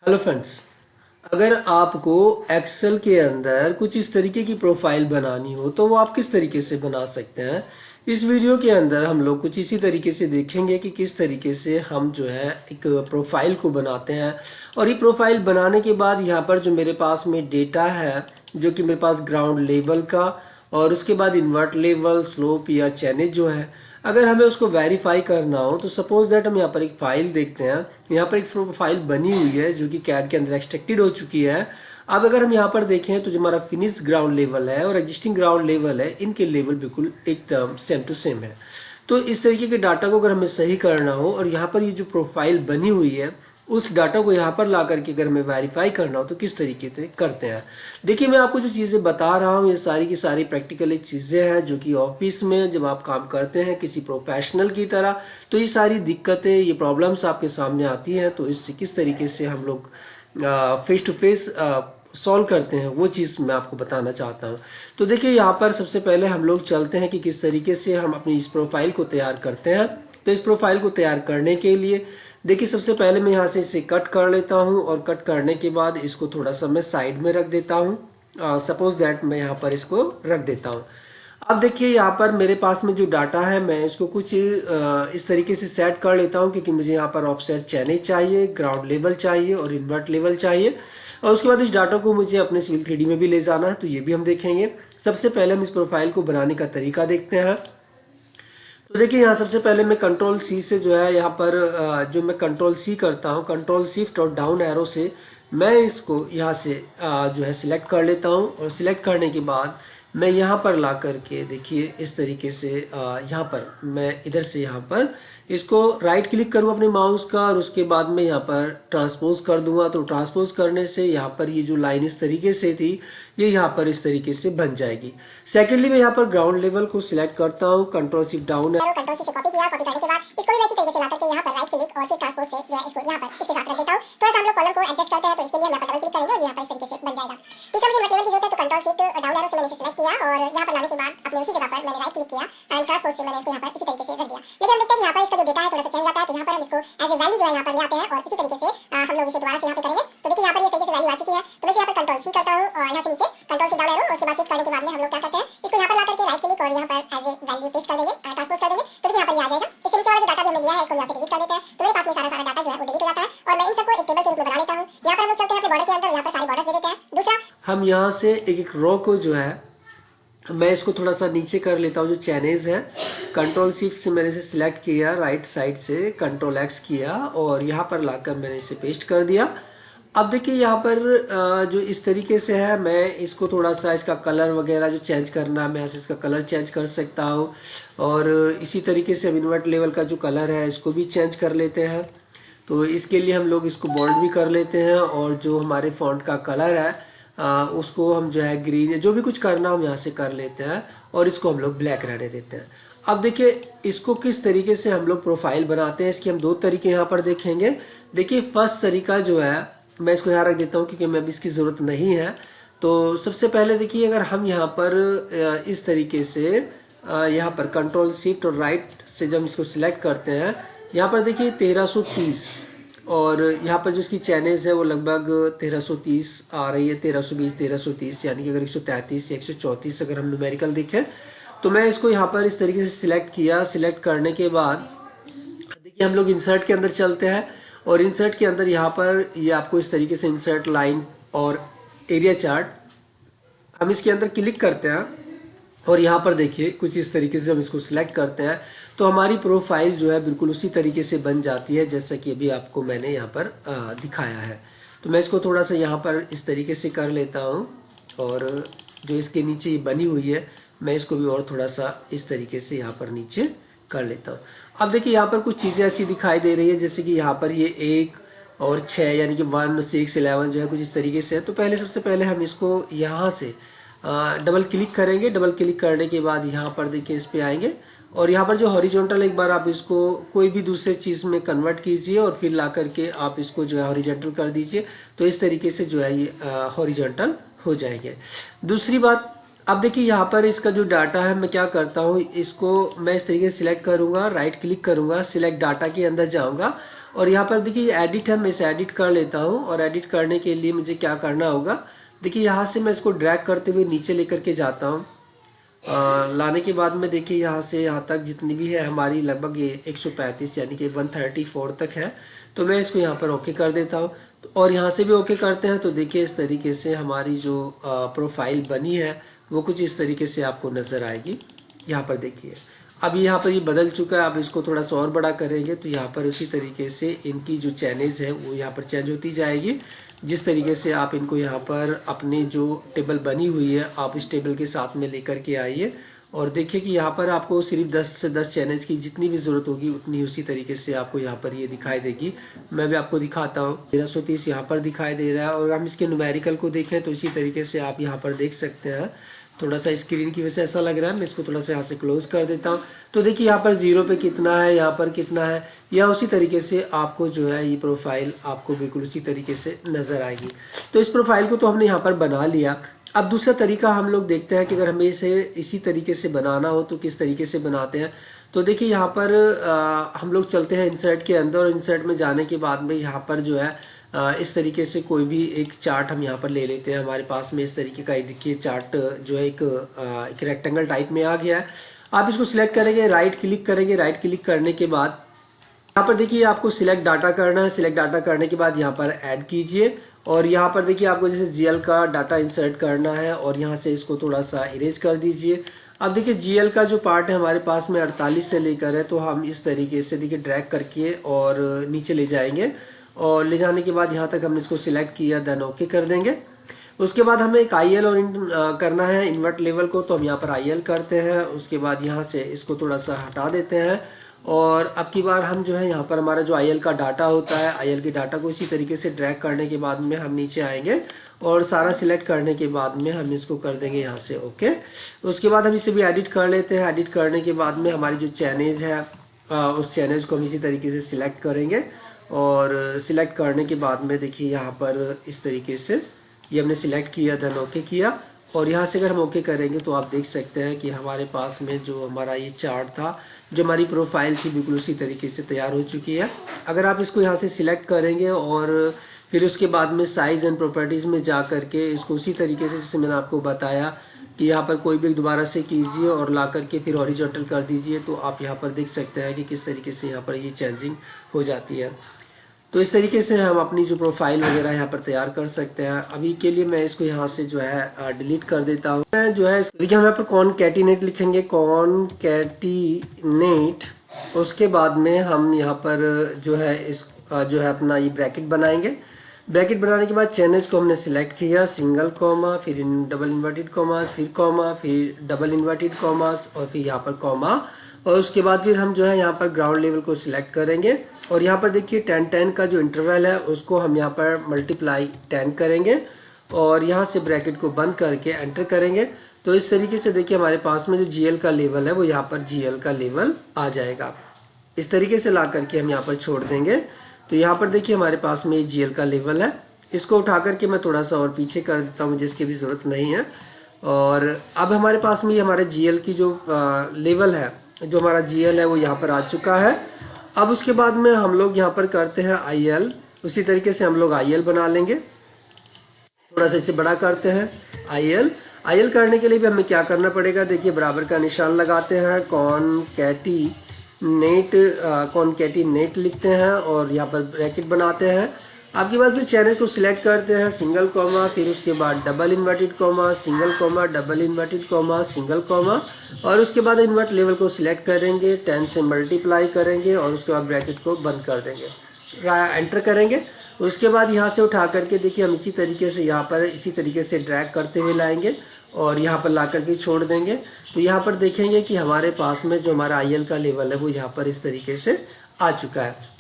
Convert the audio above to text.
Hello friends. अगर आपको Excel के अंदर कुछ इस तरीके की प्रोफाइल बनानी हो तो वो आप किस तरीके से बना सकते हैं। इस वीडियो के अंदर हम लोग कुछ इसी तरीके से देखेंगे कि किस तरीके से हम जो है एक प्रोफाइल को बनाते हैं। और ये प्रोफाइल बनाने के बाद यहाँ पर जो मेरे पास में डेटा है, जो कि मेरे पास ग्राउंड लेवल का और उसके बाद इन्वर्ट लेवल, स्लोप या चैनेज जो है, अगर हमें उसको वेरीफाई करना हो तो सपोज दैट हम यहाँ पर एक फाइल देखते हैं। यहाँ पर एक फाइल बनी हुई है जो कि कैड के अंदर एक्सट्रैक्टेड हो चुकी है। अब अगर हम यहाँ पर देखें तो जो हमारा फिनिश ग्राउंड लेवल है और एग्जिस्टिंग ग्राउंड लेवल है, इनके लेवल बिल्कुल एकदम सेम टू सेम है। तो इस तरीके के डाटा को अगर हमें सही करना हो और यहाँ पर ये जो प्रोफाइल बनी हुई है उस डाटा को यहाँ पर ला करके अगर हमें वेरीफाई करना हो तो किस तरीके से करते हैं। देखिए, मैं आपको जो चीज़ें बता रहा हूँ ये सारी की सारी प्रैक्टिकली चीज़ें हैं जो कि ऑफिस में जब आप काम करते हैं किसी प्रोफेशनल की तरह, तो ये सारी दिक्कतें, ये प्रॉब्लम्स आपके सामने आती हैं। तो इससे किस तरीके से हम लोग फेस टू फेस सॉल्व करते हैं वो चीज़ मैं आपको बताना चाहता हूँ। तो देखिए, यहाँ पर सबसे पहले हम लोग चलते हैं कि किस तरीके से हम अपनी इस प्रोफाइल को तैयार करते हैं। तो इस प्रोफाइल को तैयार करने के लिए देखिए, सबसे पहले मैं यहाँ से इसे कट कर लेता हूँ और कट करने के बाद इसको थोड़ा सा मैं साइड में रख देता हूँ। सपोज दैट मैं यहाँ पर इसको रख देता हूँ। अब देखिए, यहाँ पर मेरे पास में जो डाटा है मैं इसको कुछ इस तरीके से सेट कर लेता हूँ, क्योंकि मुझे यहाँ पर ऑफसेट चैनल चाहिए, ग्राउंड लेवल चाहिए और इन्वर्ट लेवल चाहिए। और उसके बाद इस डाटा को मुझे अपने सिविल 3D में भी ले जाना है, तो ये भी हम देखेंगे। सबसे पहले हम इस प्रोफाइल को बनाने का तरीका देखते हैं। तो देखिए, यहाँ सबसे पहले मैं कंट्रोल सी से जो है यहाँ पर जो मैं कंट्रोल सी करता हूँ, कंट्रोल शिफ्ट और डाउन एरो से मैं इसको यहाँ से जो है सिलेक्ट कर लेता हूँ। और सिलेक्ट करने के बाद मैं यहाँ पर ला करके देखिए इस तरीके से यहाँ पर मैं इधर से यहाँ पर इसको राइट क्लिक करूँ अपने माउस का और उसके बाद में यहाँ पर ट्रांसपोज कर दूंगा। तो ट्रांसपोज करने से यहाँ पर ये जो लाइन इस तरीके से थी ये यहाँ पर इस तरीके से बन जाएगी। सेकेंडली मैं यहाँ पर ग्राउंड लेवल को सिलेक्ट करता हूँ, कंट्रोल शिफ्ट डाउन कंट्रोल से कॉपी किया, कॉपी करने के बाद इसको भी वैसी तरीके से ला करके यहाँ पर राइट क्लिक और फिर ट्रांसपोज से जो है इसको यहाँ पर इसके साथ रख देता हूँ। थोड़ा सा हम लोग कॉलम को एडजस्ट करते हैं, तो इसके लिए हम यहाँ पर डबल क्लिक करेंगे और यहाँ पर इस तरीके से बन जाएगा। इसका मुझे मटेरियल की जरूरत है, तो कंट्रोल शिफ्ट डाउन एरो से मैंने इसे सिलेक्ट किया और यहाँ पर लाने के बाद अपने उसी जगह पर मैंने राइट क्लिक किया एंड ट्रांसपोज से मैंने इसको यहाँ पर इसी तरीके से रख दिया। लेकिन हम देखते हैं यहाँ पर इसका जो डेटा है थोड़ा सा चेंज आता है, तो यहाँ पर हम इसको एज ए वैल्यू जो है यहाँ पर ले आते हैं और इसी तरीके से हम लोग इसे दोबारा से यहाँ पे करेंगे। तो देखिए, यहाँ पर ये तरीके से वैल्यू आ चुकी है। तो मैं यहाँ पर कंट्रोल सी करता हूँ और यहाँ से नीचे कंट्रोल से डाउन एरो, उसके बाद शिफ्ट करने के बाद में हम लोग क्या करते हैं, इसको यहाँ पर ला करके राइट क्लिक और यहाँ पर एज ए वैल्यू पेस्ट कर देंगे, ट्रांसपोज कर देंगे। तो देखिए यहाँ पर ये आ जाएगा। इससे नीचे वाला जो डाटा भी हमने लिया है इसको यहाँ से डिलीट कर देते हैं। तो मेरे पास में सारा डाटा जो है वो डिलीट हो जाता है और मैं इन सबको एक टेबल के रूप में बना लेता हूँ। यहाँ पर हम लोग चलते हैं अपने बॉर्डर के अंदर, यहाँ पर सारे बॉर्डर्स दे देते हैं। दूसरा, हम यहाँ से एक एक रो को जो है मैं इसको थोड़ा सा नीचे कर लेता हूँ। जो चैनल्स है कंट्रोल शिफ्ट से मैंने इसे सिलेक्ट किया, राइट साइड से कंट्रोल एक्स किया और यहाँ पर लाकर मैंने इसे पेस्ट कर दिया। अब देखिए, यहाँ पर जो इस तरीके से है, मैं इसको थोड़ा सा इसका कलर वगैरह जो चेंज करना है मैं यहाँ से इसका कलर चेंज कर सकता हूँ। और इसी तरीके से हम इन्वर्ट लेवल का जो कलर है इसको भी चेंज कर लेते हैं। तो इसके लिए हम लोग इसको बोल्ड भी कर लेते हैं और जो हमारे फॉन्ट का कलर है उसको हम जो है ग्रीन या जो भी कुछ करना हम यहाँ से कर लेते हैं और इसको हम लोग ब्लैक रहने देते हैं। अब देखिए, इसको किस तरीके से हम लोग प्रोफाइल बनाते हैं इसके हम दो तरीके यहाँ पर देखेंगे। देखिए, फर्स्ट तरीका जो है मैं इसको यहाँ रख देता हूँ क्योंकि मैं अभी इसकी ज़रूरत नहीं है। तो सबसे पहले देखिए, अगर हम यहाँ पर इस तरीके से यहाँ पर कंट्रोल शिफ्ट और राइट से जब इसको सिलेक्ट करते हैं, यहाँ पर देखिए 1330 और यहाँ पर जो इसकी चैनल्स है वो लगभग 1330 आ रही है, 1320 1330, यानी कि अगर 133 या 134 अगर हम न्यूमेरिकल देखें तो मैं इसको यहाँ पर इस तरीके से सिलेक्ट किया। सिलेक्ट करने के बाद देखिए, हम लोग इंसर्ट के अंदर चलते हैं और इंसर्ट के अंदर यहाँ पर ये आपको इस तरीके से इंसर्ट लाइन और एरिया चार्ट, हम इसके अंदर क्लिक करते हैं और यहाँ पर देखिए कुछ इस तरीके से हम इसको सिलेक्ट करते हैं तो हमारी प्रोफाइल जो है बिल्कुल उसी तरीके से बन जाती है जैसा कि अभी आपको मैंने यहाँ पर दिखाया है। तो मैं इसको थोड़ा सा यहाँ पर इस तरीके से कर लेता हूँ और जो इसके नीचे ये बनी हुई है मैं इसको भी और थोड़ा सा इस तरीके से यहाँ पर नीचे कर लेता हूँ। अब देखिए, यहाँ पर कुछ चीज़ें ऐसी दिखाई दे रही है जैसे कि यहाँ पर ये 1 और 6 यानी कि 1 6 11 जो है कुछ इस तरीके से है। तो सबसे पहले हम इसको यहाँ से डबल क्लिक करेंगे। डबल क्लिक करने के बाद यहाँ पर देखिए इस पे आएंगे और यहाँ पर जो हॉरिजॉन्टल, एक बार आप इसको कोई भी दूसरे चीज़ में कन्वर्ट कीजिए और फिर ला करके आप इसको जो है हॉरिजॉन्टल कर दीजिए। तो इस तरीके से जो है ये हॉरिजॉन्टल हो जाएंगे। दूसरी बात, अब देखिए यहाँ पर इसका जो डाटा है मैं क्या करता हूँ, इसको मैं इस तरीके से सिलेक्ट करूँगा, राइट क्लिक करूँगा, सिलेक्ट डाटा के अंदर जाऊँगा और यहाँ पर देखिए एडिट है, मैं इसे एडिट कर लेता हूँ। और एडिट करने के लिए मुझे क्या करना होगा, देखिए यहाँ से मैं इसको ड्रैग करते हुए नीचे लेकर के जाता हूँ। लाने के बाद में देखिए यहाँ से यहाँ तक जितनी भी है हमारी लगभग ये 135 यानी कि 134 तक है। तो मैं इसको यहाँ पर ओके कर देता हूँ। और यहाँ से भी ओके करते हैं तो देखिए इस तरीके से हमारी जो प्रोफाइल बनी है वो कुछ इस तरीके से आपको नज़र आएगी। यहाँ पर देखिए अब यहाँ पर ये बदल चुका है। अब इसको थोड़ा सा और बड़ा करेंगे तो यहाँ पर उसी तरीके से इनकी जो चैनल्स है वो यहाँ पर चेंज होती जाएगी। जिस तरीके से आप इनको यहाँ पर अपनी जो टेबल बनी हुई है आप इस टेबल के साथ में लेकर के आइए और देखिए कि यहाँ पर आपको सिर्फ 10 से 10 चैनल्स की जितनी भी ज़रूरत होगी उतनी उसी तरीके से आपको यहाँ पर ये दिखाई देगी। मैं भी आपको दिखाता हूँ। 1330 यहाँ पर दिखाई दे रहा है। और हम इसके न्यूमेरिकल को देखें तो इसी तरीके से आप यहाँ पर देख सकते हैं। थोड़ा सा स्क्रीन की वजह से ऐसा लग रहा है, मैं इसको थोड़ा सा यहाँ से क्लोज कर देता हूँ। तो देखिए यहाँ पर 0 पे कितना है, यहाँ पर कितना है, या उसी तरीके से आपको जो है ये प्रोफाइल आपको बिल्कुल उसी तरीके से नज़र आएगी। तो इस प्रोफाइल को तो हमने यहाँ पर बना लिया। अब दूसरा तरीका हम लोग देखते हैं कि अगर हमें इसे इसी तरीके से बनाना हो तो किस तरीके से बनाते हैं। तो देखिए यहाँ पर हम लोग चलते हैं इंसर्ट के अंदर और इंसर्ट में जाने के बाद में यहाँ पर जो है इस तरीके से कोई भी एक चार्ट हम यहाँ पर ले लेते हैं। हमारे पास में इस तरीके का देखिए चार्ट जो है एक रेक्टेंगल टाइप में आ गया है। आप इसको सिलेक्ट करेंगे, राइट क्लिक करेंगे। राइट क्लिक करने के बाद यहाँ पर देखिए आपको सिलेक्ट डाटा करना है। सिलेक्ट डाटा करने के बाद यहाँ पर ऐड कीजिए और यहाँ पर देखिए आपको जैसे जीएल का डाटा इंसर्ट करना है और यहाँ से इसको थोड़ा सा इरेज कर दीजिए। अब देखिए जीएल का जो पार्ट है हमारे पास में 48 से लेकर है, तो हम इस तरीके से देखिए ड्रैग करके और नीचे ले जाएंगे और ले जाने के बाद यहाँ तक हमने इसको सिलेक्ट किया, देन ओके कर देंगे। उसके बाद हमें एक आईएल और करना है इन्वर्ट लेवल को, तो हम यहाँ पर आईएल करते हैं। उसके बाद यहाँ से इसको थोड़ा सा हटा देते हैं और अब की बार हम जो है यहाँ पर हमारा जो आईएल का डाटा होता है, आईएल के डाटा को इसी तरीके से ड्रैग करने के बाद में हम नीचे आएंगे और सारा सिलेक्ट करने के बाद में हम इसको कर देंगे यहाँ से ओके। उसके बाद हम इसे भी एडिट कर लेते हैं। एडिट करने के बाद में हमारी जो चैनल्स है उस चैनल्स को हम इसी तरीके से सिलेक्ट करेंगे और सिलेक्ट करने के बाद में देखिए यहाँ पर इस तरीके से ये हमने सिलेक्ट किया, देन ओके किया। और यहाँ से अगर हम ओके करेंगे तो आप देख सकते हैं कि हमारे पास में जो हमारा ये चार्ट था, जो हमारी प्रोफाइल थी, बिल्कुल उसी तरीके से तैयार हो चुकी है। अगर आप इसको यहाँ से सिलेक्ट करेंगे और फिर उसके बाद में साइज़ एंड प्रॉपर्टीज़ में जा करके इसको उसी तरीके से जैसे मैंने आपको बताया कि यहाँ पर कोई भी दोबारा से कीजिए और ला करके फिर हॉरिजॉन्टल कर दीजिए, तो आप यहाँ पर देख सकते हैं कि किस तरीके से यहाँ पर ये चेंजिंग हो जाती है। तो इस तरीके से हम अपनी जो प्रोफाइल वगैरह यहाँ पर तैयार कर सकते हैं। अभी के लिए मैं इसको यहाँ से जो है डिलीट कर देता हूँ। मैं जो है देखिए हम यहाँ पर कॉनकैटिनेट लिखेंगे, कॉनकैटिनेट। उसके बाद में हम यहाँ पर जो है जो है अपना ये ब्रैकेट बनाएंगे। ब्रैकेट बनाने के बाद चैनल्स को हमने सिलेक्ट किया, सिंगल कॉमा, फिर डबल इन्वर्टेड कॉमास, फिर कॉमा, फिर डबल इन्वर्टेड कॉमास और फिर यहाँ पर कॉमा। और उसके बाद फिर हम जो है यहाँ पर ग्राउंड लेवल को सिलेक्ट करेंगे और यहाँ पर देखिए 10-10 का जो इंटरवल है उसको हम यहाँ पर मल्टीप्लाई 10 करेंगे और यहाँ से ब्रैकेट को बंद करके एंटर करेंगे। तो इस तरीके से देखिए हमारे पास में जो जीएल का लेवल है वो यहाँ पर जीएल का लेवल आ जाएगा। इस तरीके से ला करके हम यहाँ पर छोड़ देंगे। तो यहाँ पर देखिए हमारे पास में जीएल का लेवल है। इसको उठा करके मैं थोड़ा सा और पीछे कर देता हूँ, जिसकी भी ज़रूरत नहीं है। और अब हमारे पास में हमारे जीएल की जो लेवल है, जो हमारा जीएल है वो यहाँ पर आ चुका है। अब उसके बाद में हम लोग यहाँ पर करते हैं आईएल। उसी तरीके से हम लोग आईएल बना लेंगे। थोड़ा सा इसे बड़ा करते हैं आईएल। आईएल करने के लिए भी हमें क्या करना पड़ेगा, देखिए बराबर का निशान लगाते हैं, कॉनकैटिनेट लिखते हैं और यहाँ पर ब्रैकेट बनाते हैं। आपके बाद फिर चैनल को सिलेक्ट करते हैं, सिंगल कॉमा, फिर उसके बाद double inverted comma, single comma, double inverted comma, single comma. और उसके बाद इन्वर्ट लेवल को सिलेक्ट करेंगे, 10 से मल्टीप्लाई करेंगे और उसके बाद ब्रैकेट को बंद कर देंगे, एंटर करेंगे। उसके बाद यहाँ से उठा करके देखिए हम इसी तरीके से यहाँ पर इसी तरीके से ड्रैग करते हुए लाएंगे और यहाँ पर ला करके छोड़ देंगे। तो यहाँ पर देखेंगे कि हमारे पास में जो हमारा आईएल का लेवल है वो यहाँ पर इस तरीके से आ चुका है।